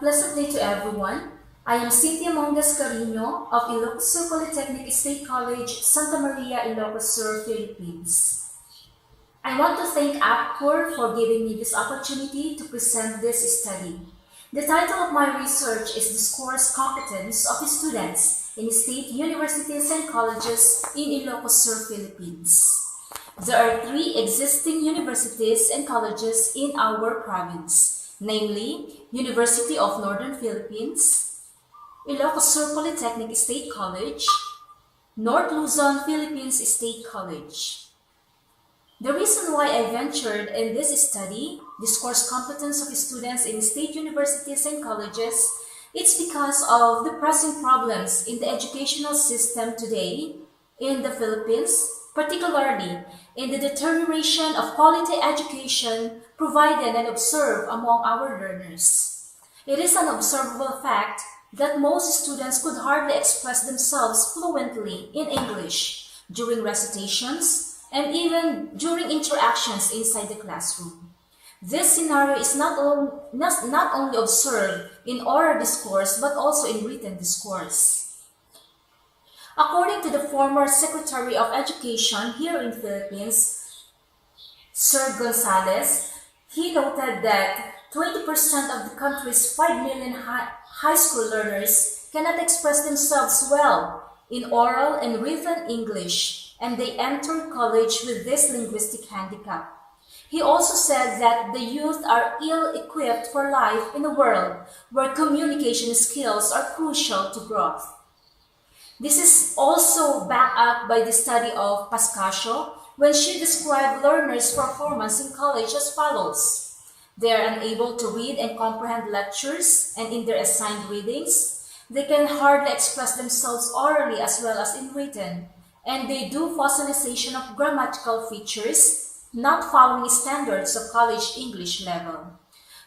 Pleasant day to everyone. I am Cynthia Mongas Carino of Ilocos Sur Polytechnic State College, Santa Maria, Ilocos Sur, Philippines. I want to thank APCOR for giving me this opportunity to present this study. The title of my research is Discourse Competence of Students in State Universities and Colleges in Ilocos Sur, Philippines. There are 3 existing universities and colleges in our province, namely University of Northern Philippines, Ilocos Sur Polytechnic State College, North Luzon Philippines State College. The reason why I ventured in this study, Discourse Competence of Students in State Universities and Colleges, it's because of the pressing problems in the educational system today in the Philippines, particularly in the deterioration of quality education provided and observed among our learners. It is an observable fact that most students could hardly express themselves fluently in English during recitations and even during interactions inside the classroom. This scenario is not only observed in oral discourse but also in written discourse. According to the former Secretary of Education here in Philippines, Sir Gonzales, he noted that 20% of the country's 5 million high school learners cannot express themselves well in oral and written English, and they enter college with this linguistic handicap. He also said that the youth are ill-equipped for life in a world where communication skills are crucial to growth. This is also backed up by the study of Pascasio when she described learners' performance in college as follows. They are unable to read and comprehend lectures, and in their assigned readings, they can hardly express themselves orally as well as in written, and they do fossilization of grammatical features, not following standards of college English level.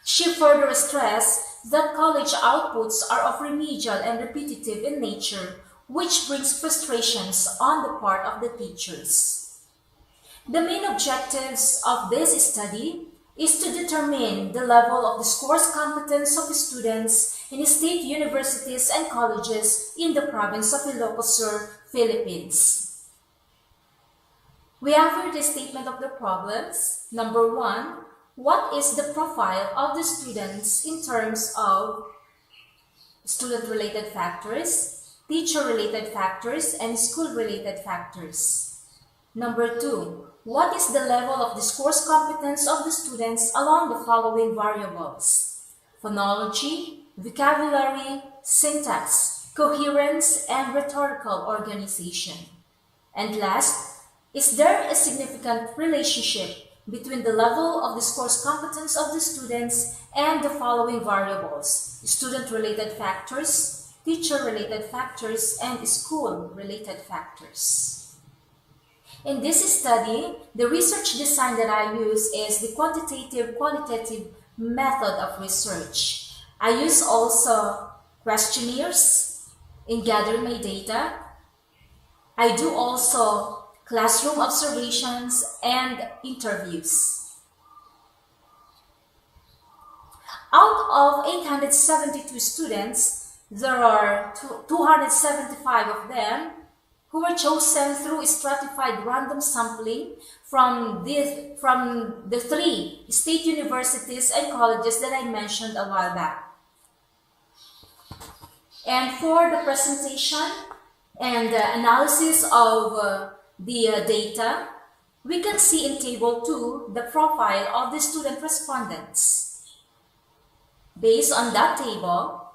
She further stressed that college outputs are of remedial and repetitive in nature, which brings frustrations on the part of the teachers. The main objectives of this study is to determine the level of discourse competence of students in state universities and colleges in the province of Ilocos Sur, Philippines. We have here the statement of the problems. Number 1, what is the profile of the students in terms of student-related factors, teacher-related factors, and school-related factors? Number 2, what is the level of discourse competence of the students along the following variables: phonology, vocabulary, syntax, coherence, and rhetorical organization? And last, is there a significant relationship between the level of discourse competence of the students and the following variables: student-related factors, teacher-related factors, and school-related factors? In this study, the research design that I use is the quantitative-qualitative method of research. I use also questionnaires in gathering my data. I do also classroom observations and interviews. Out of 872 students, there are 275 of them who were chosen through stratified random sampling from the 3 state universities and colleges that I mentioned a while back. And for the presentation and analysis of the data, we can see in Table 2 the profile of the student respondents. Based on that table,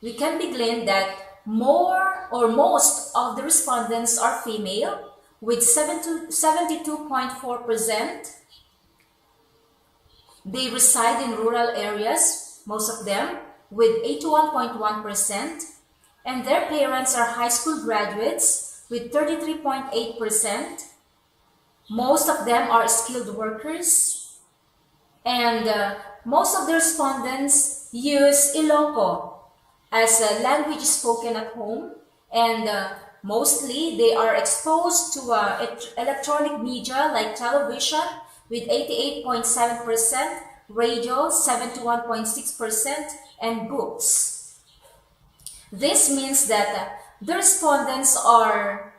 we can be gleaned that most of the respondents are female with 72.4%. They reside in rural areas, most of them, with 81.1%, and their parents are high school graduates with 33.8%. Most of them are skilled workers, and most of the respondents use Ilocos as a language spoken at home, and mostly they are exposed to electronic media like television with 88.7%, radio 71.6%, and books. This means that the respondents are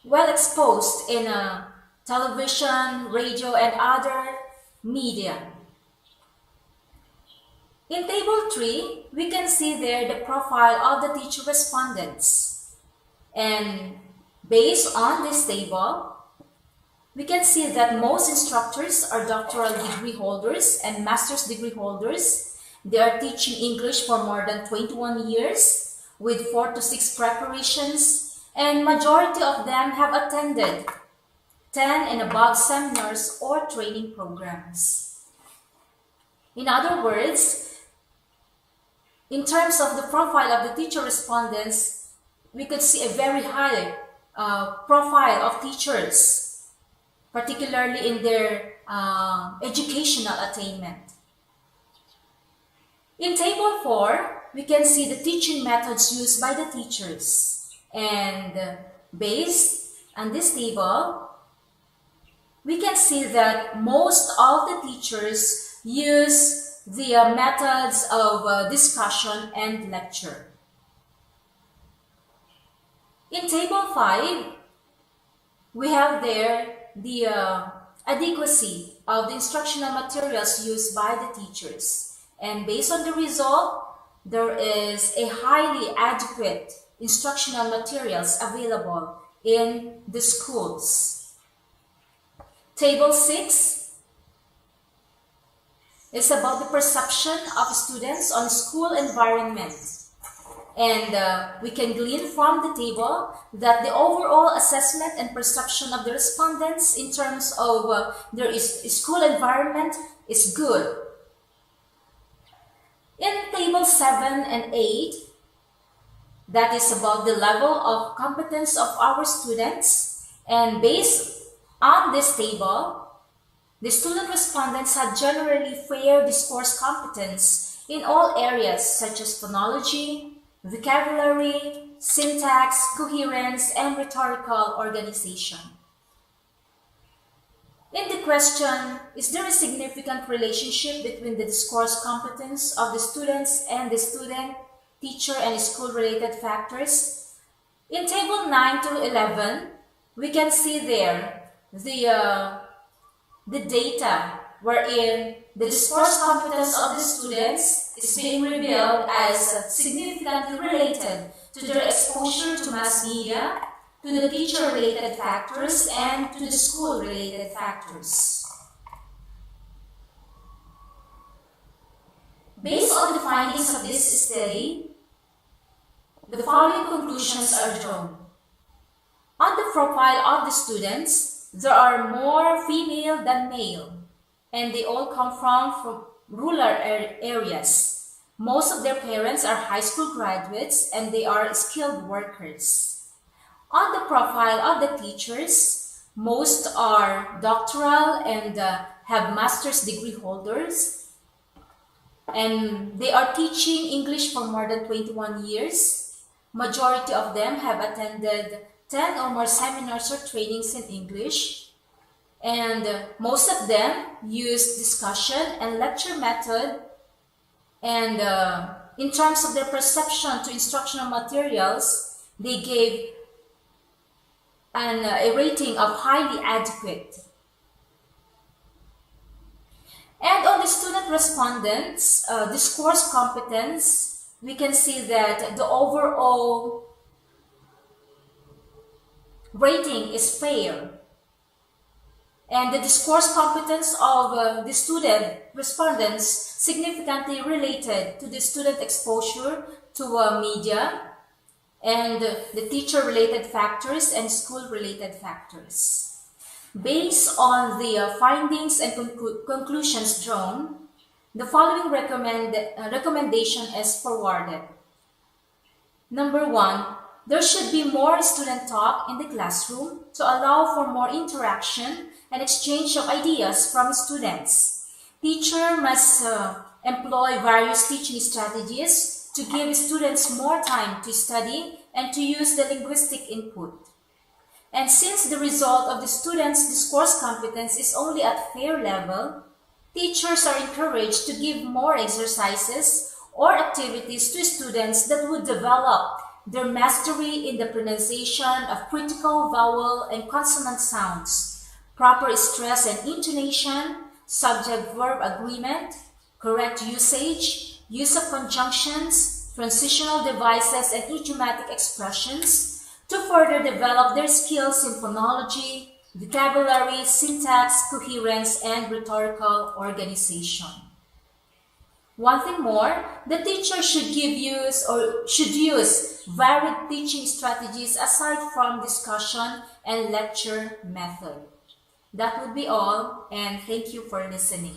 well exposed in television, radio, and other media. In Table 3, we can see there the profile of the teacher respondents. And based on this table, we can see that most instructors are doctoral degree holders and master's degree holders. They are teaching English for more than 21 years with 4 to 6 preparations, and majority of them have attended 10 and above seminars or training programs. In other words, in terms of the profile of the teacher respondents, we could see a very high profile of teachers, particularly in their educational attainment. In Table 4, we can see the teaching methods used by the teachers. And based on this table, we can see that most of the teachers use the methods of discussion and lecture. In Table 5, we have there the adequacy of the instructional materials used by the teachers. And based on the result, there is a highly adequate instructional materials available in the schools. Table 6 is about the perception of students on school environment. And we can glean from the table that the overall assessment and perception of the respondents in terms of their school environment is good. In Table 7 and 8, that is about the level of competence of our students. And based on this table, the student respondents had generally fair discourse competence in all areas such as phonology, vocabulary, syntax, coherence, and rhetorical organization. In the question, is there a significant relationship between the discourse competence of the students and the student, teacher, and school-related factors? In Table 9 to 11, we can see there the data wherein the discourse competence of the students is being revealed as significantly related to their exposure to mass media, to the teacher-related factors, and to the school-related factors. Based on the findings of this study, the following conclusions are drawn. On the profile of the students, there are more female than male, and they all come from rural areas. Most of their parents are high school graduates, and they are skilled workers. On the profile of the teachers, most are doctoral and have master's degree holders, and they are teaching English for more than 21 years. Majority of them have attended 10 or more seminars or trainings in English, and most of them use discussion and lecture method. And in terms of their perception to instructional materials, they gave a rating of highly adequate. And on the student respondents' discourse competence, we can see that the overall rating is fair. And the discourse competence of the student respondents significantly related to the student exposure to media and the teacher-related factors and school-related factors. Based on the findings and conclusions drawn, the following recommendation is forwarded. Number 1, there should be more student talk in the classroom to allow for more interaction and exchange of ideas from students. Teacher must employ various teaching strategies to give students more time to study and to use the linguistic input. And since the result of the students' discourse competence is only at fair level, Teachers are encouraged to give more exercises or activities to students that would develop their mastery in the pronunciation of critical vowel and consonant sounds, proper stress and intonation, subject-verb agreement, correct usage, use of conjunctions, transitional devices, and idiomatic expressions to further develop their skills in phonology, vocabulary, syntax, coherence, and rhetorical organization. One thing more, the teacher should use varied teaching strategies aside from discussion and lecture method. That would be all, and thank you for listening.